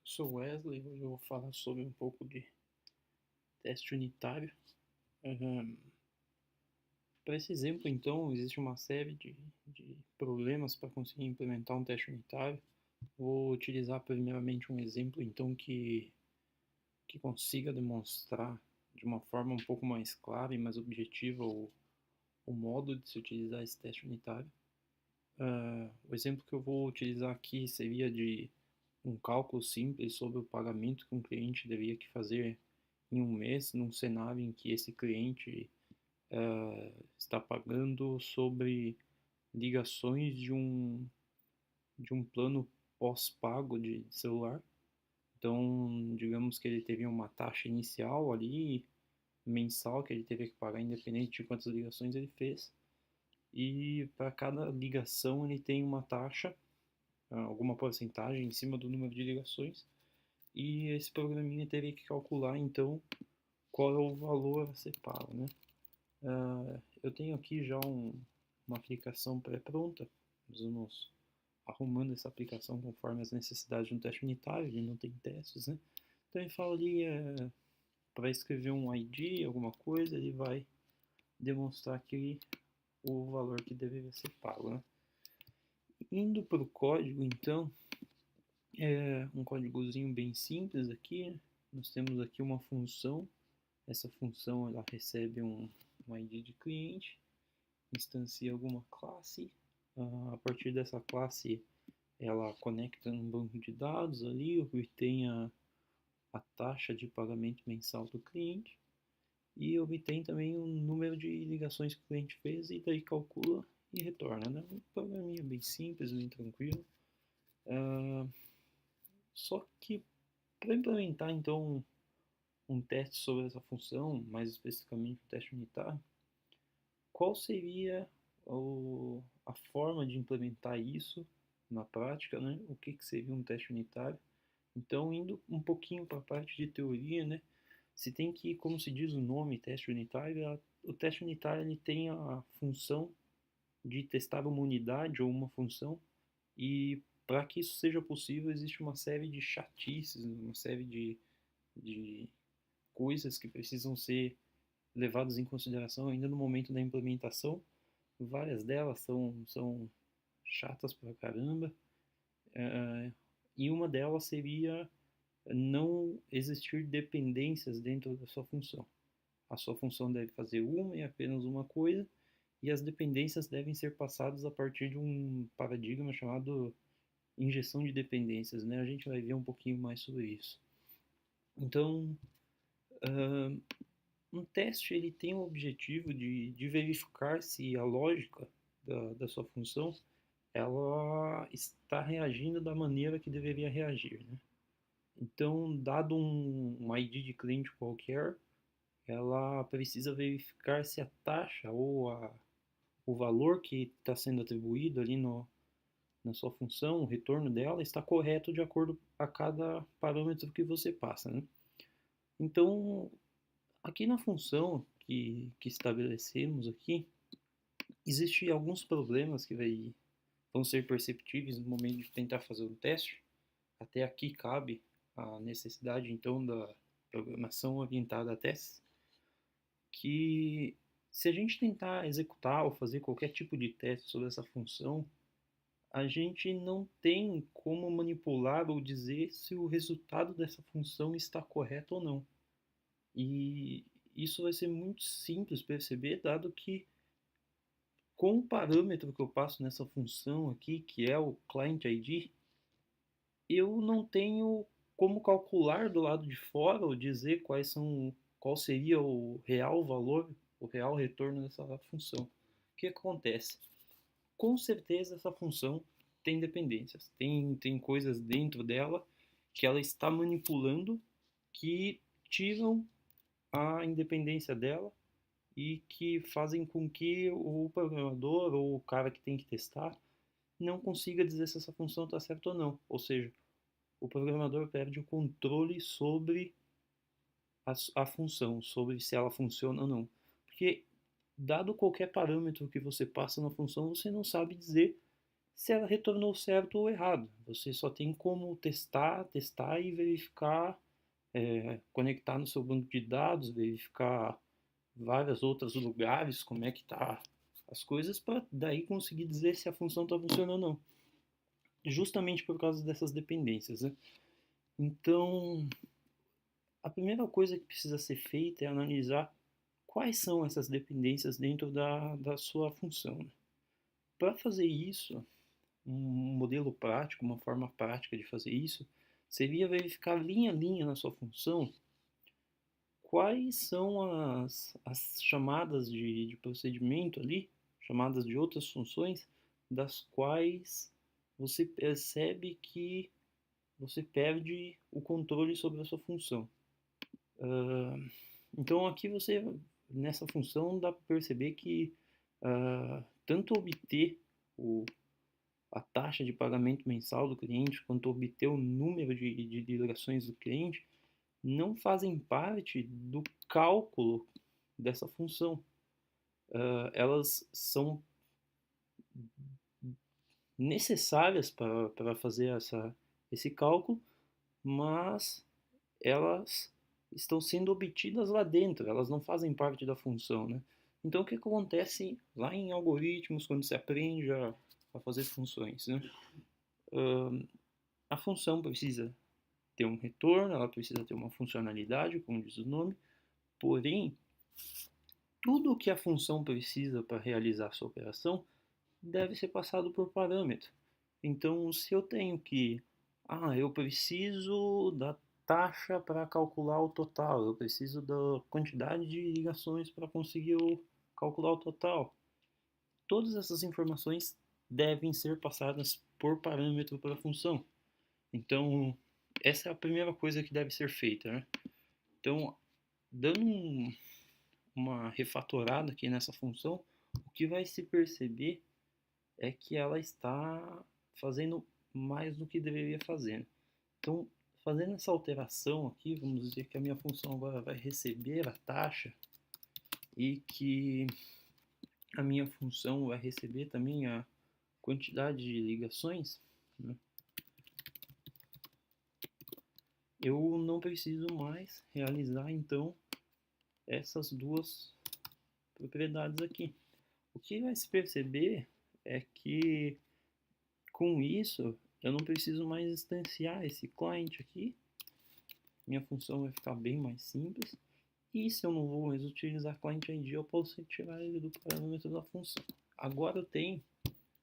Sou Wesley, hoje eu vou falar sobre um pouco de teste unitário. Para esse exemplo, então, existe uma série de problemas para conseguir implementar um teste unitário. Vou utilizar primeiramente um exemplo, então, que consiga demonstrar de uma forma um pouco mais clara e mais objetiva o modo de se utilizar esse teste unitário. O exemplo que eu vou utilizar aqui seria de um cálculo simples sobre o pagamento que um cliente deveria que fazer em um mês, num cenário em que esse cliente está pagando sobre ligações de um plano pós-pago de celular. Então, digamos que ele teve uma taxa inicial ali, mensal, que ele teve que pagar independente de quantas ligações ele fez. E para cada ligação ele tem uma taxa, alguma porcentagem em cima do número de ligações. E esse programinha teve que calcular então qual é o valor a ser pago, né? Eu tenho aqui já uma aplicação pré-pronta. Nós vamos arrumando essa aplicação conforme as necessidades de um teste unitário. Ele não tem testes, né? Então ele fala ali para escrever um ID, alguma coisa, ele vai demonstrar aqui o valor que deveria ser pago, né? Indo para o código, então, é um códigozinho bem simples aqui, né? Nós temos aqui uma função. Essa função ela recebe um ID de cliente, instancia alguma classe. A partir dessa classe, ela conecta um banco de dados ali, obtém a taxa de pagamento mensal do cliente e obtém também o número de ligações que o cliente fez e daí calcula e retorna, né? Um programinha bem simples, bem tranquilo. Só que para implementar então um teste sobre essa função, mais especificamente o teste unitário, qual seria a forma de implementar isso na prática, né? O que seria um teste unitário? Então, indo um pouquinho para a parte de teoria, né? Se tem que, como se diz o nome, teste unitário, o teste unitário ele tem a função de testar uma unidade ou uma função, e para que isso seja possível, existe uma série de chatices, uma série de coisas que precisam ser levadas em consideração ainda no momento da implementação. Várias delas são chatas pra caramba, e uma delas seria não existir dependências dentro da sua função. A sua função deve fazer uma e apenas uma coisa, e as dependências devem ser passadas a partir de um paradigma chamado injeção de dependências, né? A gente vai ver um pouquinho mais sobre isso. Então, um teste ele tem o objetivo de verificar se a lógica da sua função ela está reagindo da maneira que deveria reagir, né? Então, dado um ID de cliente qualquer, ela precisa verificar se a taxa ou o valor que está sendo atribuído ali na sua função, o retorno dela, está correto de acordo a cada parâmetro que você passa, né? Então, aqui na função que estabelecemos aqui, existem alguns problemas que vão ser perceptíveis no momento de tentar fazer um teste. Até aqui cabe a necessidade, então, da programação orientada a testes, que se a gente tentar executar ou fazer qualquer tipo de teste sobre essa função, a gente não tem como manipular ou dizer se o resultado dessa função está correto ou não. E isso vai ser muito simples perceber, dado que com o parâmetro que eu passo nessa função aqui, que é o client ID, eu não tenho como calcular do lado de fora ou dizer qual seria o real valor, o real retorno dessa função. O que acontece? Com certeza essa função tem dependências, tem coisas dentro dela que ela está manipulando que tiram a independência dela e que fazem com que o programador ou o cara que tem que testar não consiga dizer se essa função está certa ou não. Ou seja, o programador perde o controle sobre a função, sobre se ela funciona ou não. Porque, dado qualquer parâmetro que você passa na função, você não sabe dizer se ela retornou certo ou errado. Você só tem como testar e verificar, conectar no seu banco de dados, verificar vários outros lugares, como é que tá as coisas, para daí conseguir dizer se a função está funcionando ou não. Justamente por causa dessas dependências, né? Então, a primeira coisa que precisa ser feita é analisar quais são essas dependências dentro da sua função. Né? Para fazer isso, um modelo prático, uma forma prática de fazer isso, seria verificar linha a linha na sua função quais são as chamadas de procedimento ali, chamadas de outras funções, das quais você percebe que você perde o controle sobre a sua função. Então aqui você, nessa função, dá para perceber que tanto obter a taxa de pagamento mensal do cliente, quanto obter o número de ligações do cliente, não fazem parte do cálculo dessa função. Elas são necessárias para fazer esse cálculo, mas elas estão sendo obtidas lá dentro, elas não fazem parte da função, né? Então, o que acontece lá em algoritmos, quando se aprende a fazer funções, né? A função precisa ter um retorno, ela precisa ter uma funcionalidade, como diz o nome, porém, tudo o que a função precisa para realizar a sua operação deve ser passado por parâmetro. Então, se eu tenho que, eu preciso da taxa para calcular o total, eu preciso da quantidade de ligações para conseguir calcular o total. Todas essas informações devem ser passadas por parâmetro para a função. Então, essa é a primeira coisa que deve ser feita, né? Então, dando uma refatorada aqui nessa função, o que vai se perceber é que ela está fazendo mais do que deveria fazer. Então, fazendo essa alteração aqui, vamos dizer que a minha função agora vai receber a taxa e que a minha função vai receber também a quantidade de ligações, né? Eu não preciso mais realizar então essas duas propriedades aqui. O que vai se perceber é que com isso eu não preciso mais instanciar esse client aqui, minha função vai ficar bem mais simples. E se eu não vou mais utilizar client ID, eu posso retirar ele do parâmetro da função. Agora eu tenho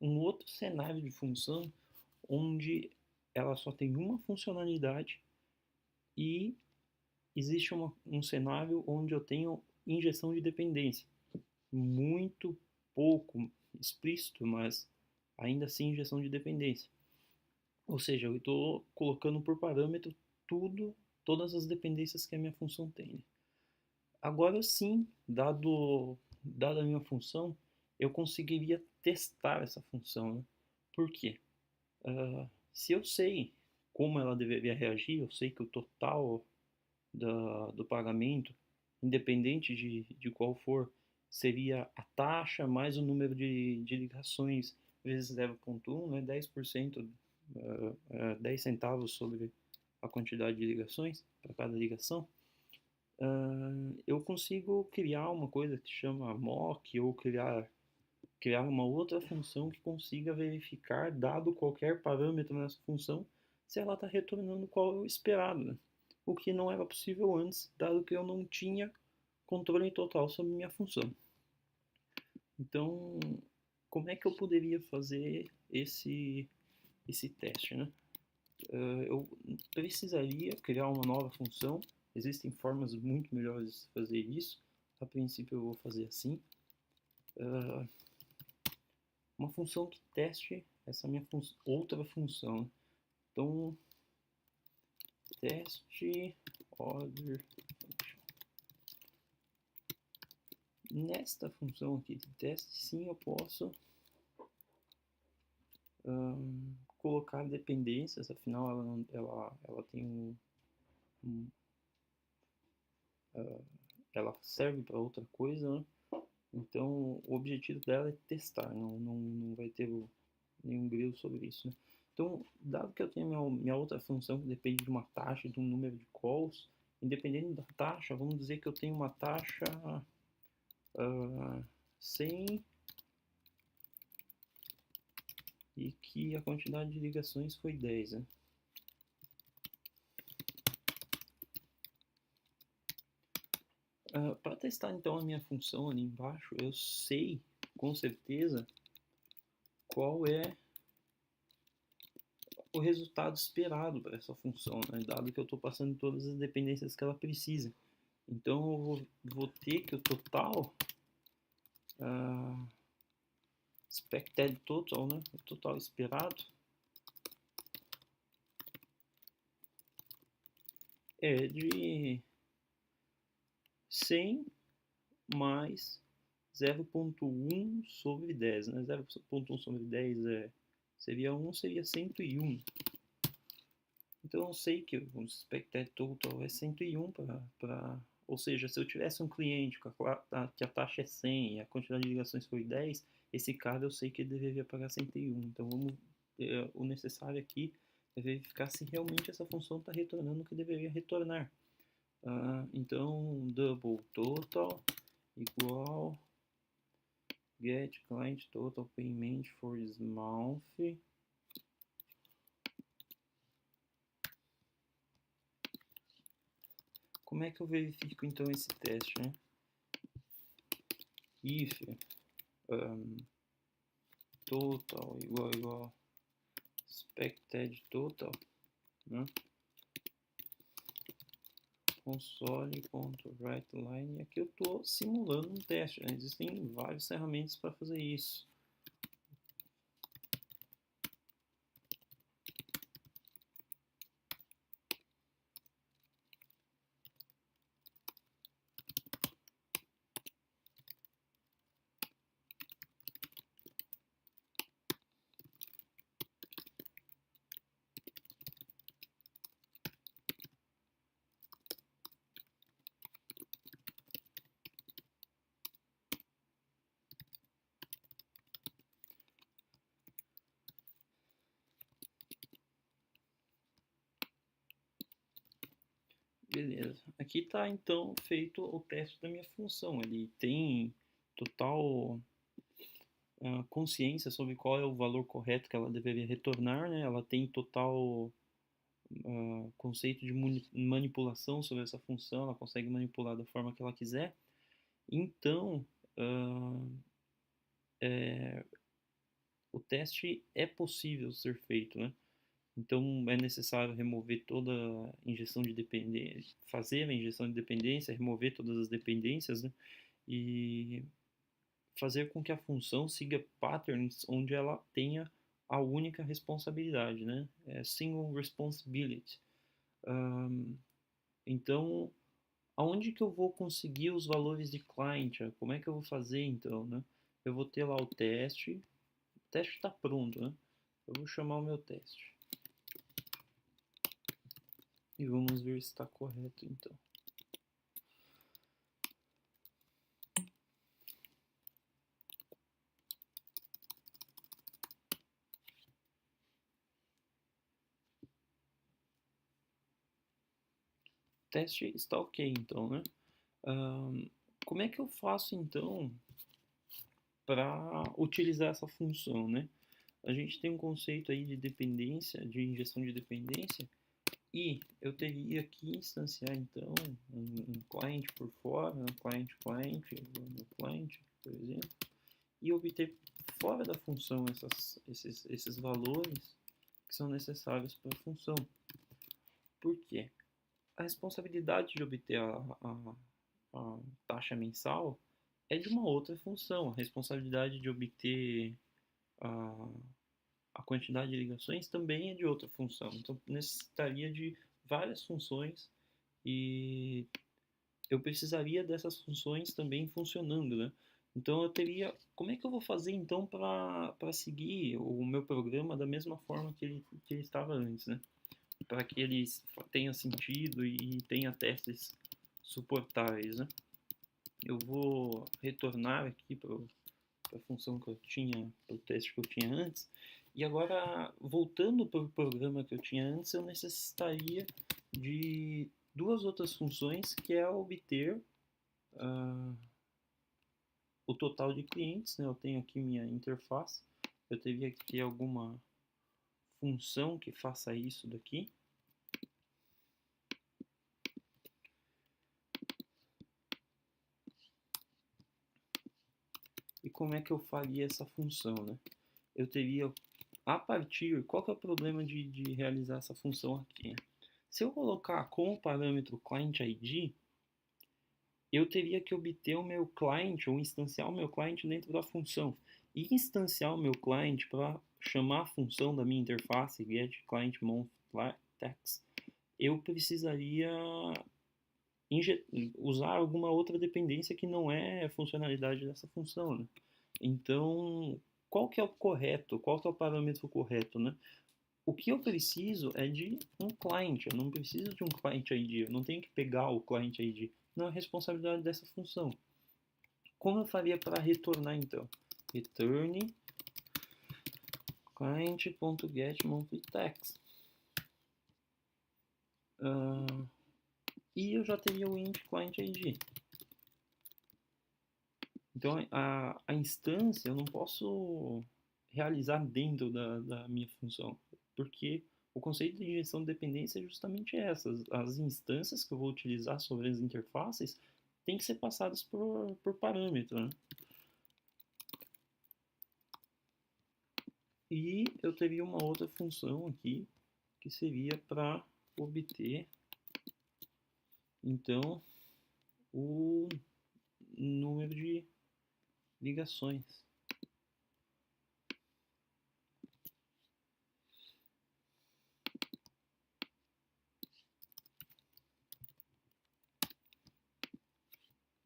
um outro cenário de função onde ela só tem uma funcionalidade e existe um cenário onde eu tenho injeção de dependência. Muito pouco explícito, mas ainda assim injeção de dependência. Ou seja, eu estou colocando por parâmetro todas as dependências que a minha função tem. Agora sim, dada a minha função, eu conseguiria testar essa função. Né? Por quê? Se eu sei como ela deveria reagir, eu sei que o total do pagamento, independente de qual for, seria a taxa mais o número de ligações vezes 0,1, né? 10%, 10 centavos sobre a quantidade de ligações para cada ligação. Eu consigo criar uma coisa que se chama mock ou criar uma outra função que consiga verificar, dado qualquer parâmetro nessa função, se ela está retornando qual é o esperado, né? O que não era possível antes, dado que eu não tinha controle total sobre minha função. Então, como é que eu poderia fazer esse teste, né? Eu precisaria criar uma nova função. Existem formas muito melhores de fazer isso. A princípio eu vou fazer assim. Uma função que teste essa minha outra função. Então, teste order function. Nesta função aqui de teste, sim, eu posso colocar dependências, afinal ela tem ela serve para outra coisa, né? Então o objetivo dela é testar, não vai ter nenhum grilo sobre isso, né? Então, dado que eu tenho minha outra função que depende de uma taxa, de um número de calls, independente da taxa, vamos dizer que eu tenho uma taxa 100 e que a quantidade de ligações foi 10, né? Para testar então a minha função ali embaixo, eu sei com certeza qual é o resultado esperado para essa função, né? Dado que eu estou passando todas as dependências que ela precisa. Então eu vou ter que o total expected total, né? O total esperado é de 100 mais 0.1 sobre 10, né? 0.1 sobre 10 seria 1, seria 101. Então eu sei que o expected total é 101 ou seja, se eu tivesse um cliente que a taxa é 100 e a quantidade de ligações foi 10, esse cara eu sei que ele deveria pagar 101. Então o necessário aqui é verificar se realmente essa função está retornando o que deveria retornar. Então double total igual get client total payment for this month. Como é que eu verifico então esse teste, né? If total igual expected total, né? Console.writeLine. Aqui eu estou simulando um teste, né? Existem várias ferramentas para fazer isso. Beleza. Aqui está então feito o teste da minha função. Ele tem total consciência sobre qual é o valor correto que ela deveria retornar, né? Ela tem total conceito de manipulação sobre essa função, ela consegue manipular da forma que ela quiser. Então, o teste é possível ser feito, né? Então é necessário remover toda a injeção de dependência, fazer a injeção de dependência, remover todas as dependências, né? E fazer com que a função siga patterns onde ela tenha a única responsabilidade, né? Single responsibility. Então, aonde que eu vou conseguir os valores de client? Como é que eu vou fazer então, né? Eu vou ter lá o teste está pronto, né? Eu vou chamar o meu teste. E vamos ver se está correto então. O teste está ok então, né? Como é que eu faço então para utilizar essa função, né? A gente tem um conceito aí de dependência, de injeção de dependência, e eu teria que instanciar então um client por fora, um client, por exemplo, e obter fora da função esses valores que são necessários para a função. Por quê? A responsabilidade de obter a taxa mensal é de uma outra função. A responsabilidade de obter a quantidade de ligações também é de outra função. Então, necessitaria de várias funções e eu precisaria dessas funções também funcionando, né? Então, eu teria... Como é que eu vou fazer, então, para seguir o meu programa da mesma forma que ele estava antes, né? Para que ele tenha sentido e tenha testes suportáveis, né? Eu vou retornar aqui para a função que eu tinha, para o teste que eu tinha antes, E agora, voltando para o programa que eu tinha antes, eu necessitaria de duas outras funções, que é obter uh, o total de clientes, né? Eu tenho aqui minha interface, eu teria que ter alguma função que faça isso daqui. E como é que eu faria essa função, né? Eu teria, a partir, qual que é o problema de realizar essa função aqui? Se eu colocar como parâmetro client ID, eu teria que obter o meu client, ou instanciar o meu client dentro da função. E instanciar o meu client para chamar a função da minha interface, getClientMonthText, eu precisaria usar alguma outra dependência que não é funcionalidade dessa função, né? Então, qual que é o correto? Qual que é o parâmetro correto, né? O que eu preciso é de um client, eu não preciso de um client ID, eu não tenho que pegar o client ID. Não é responsabilidade dessa função. Como eu faria para retornar então? Return client.getMonthlyText. E eu já teria o int client ID. Então a instância eu não posso realizar dentro da minha função, porque o conceito de injeção de dependência é justamente essa. As instâncias que eu vou utilizar sobre as interfaces têm que ser passadas por parâmetro, né? E eu teria uma outra função aqui, que seria para obter, então, o número de ligações.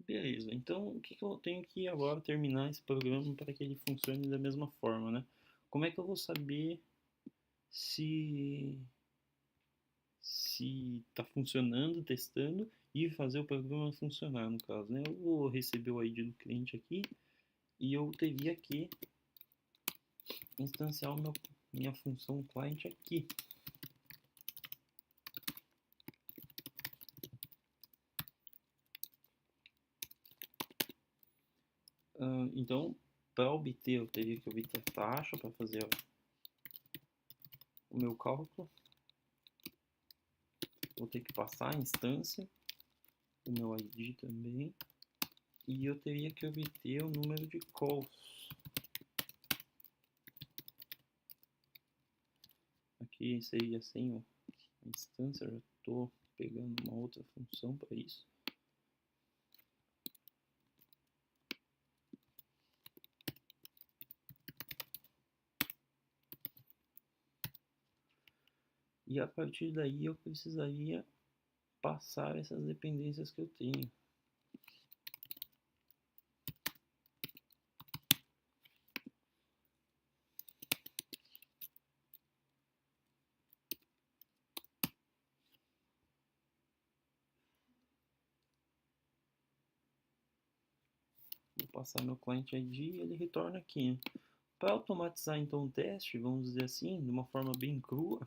Beleza, então o que eu tenho que agora terminar esse programa para que ele funcione da mesma forma, né? Como é que eu vou saber se está funcionando, testando e fazer o programa funcionar, no caso, né? Eu vou receber o ID do cliente aqui e eu teria que instanciar minha função client aqui. Então, para obter, eu teria que obter a taxa para fazer o meu cálculo. Vou ter que passar a instância, o meu ID também. E eu teria que obter o número de calls. Aqui seria sem a instância, eu já estou pegando uma outra função para isso. E a partir daí eu precisaria passar essas dependências que eu tenho. Vou passar meu client ID e ele retorna aqui. Para automatizar então o teste, vamos dizer assim, de uma forma bem crua,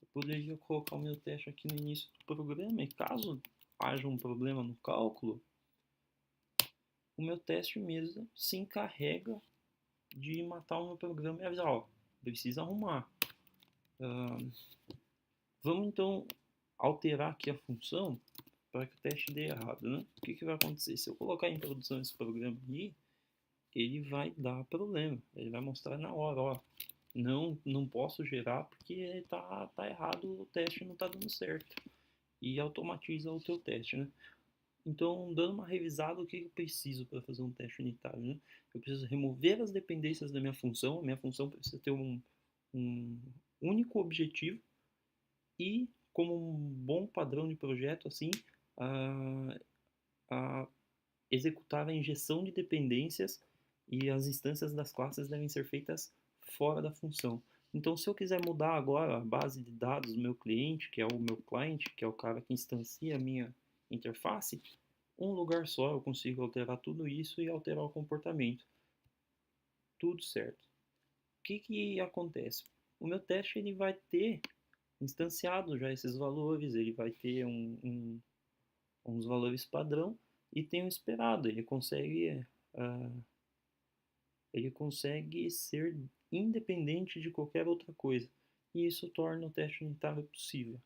eu poderia colocar o meu teste aqui no início do programa e caso haja um problema no cálculo, o meu teste mesmo se encarrega de matar o meu programa e avisar, ó, precisa arrumar. Vamos então alterar aqui a função para que o teste dê errado, né? O que vai acontecer? Se eu colocar em produção esse programa aqui, ele vai dar problema. Ele vai mostrar na hora, ó, não posso gerar porque tá errado, o teste não tá dando certo. E automatiza o teu teste, né? Então, dando uma revisada, o que eu preciso para fazer um teste unitário, né? Eu preciso remover as dependências da minha função. A minha função precisa ter um único objetivo e, como um bom padrão de projeto, assim, a, a executar a injeção de dependências e as instâncias das classes devem ser feitas fora da função. Então, se eu quiser mudar agora a base de dados do meu cliente, que é o meu cliente, que é o cara que instancia a minha interface, um lugar só eu consigo alterar tudo isso e alterar o comportamento. Tudo certo. que acontece? O meu teste ele vai ter instanciado já esses valores, ele vai ter uns valores padrão e tem o esperado, ele consegue ser independente de qualquer outra coisa. E isso torna o teste unitário possível.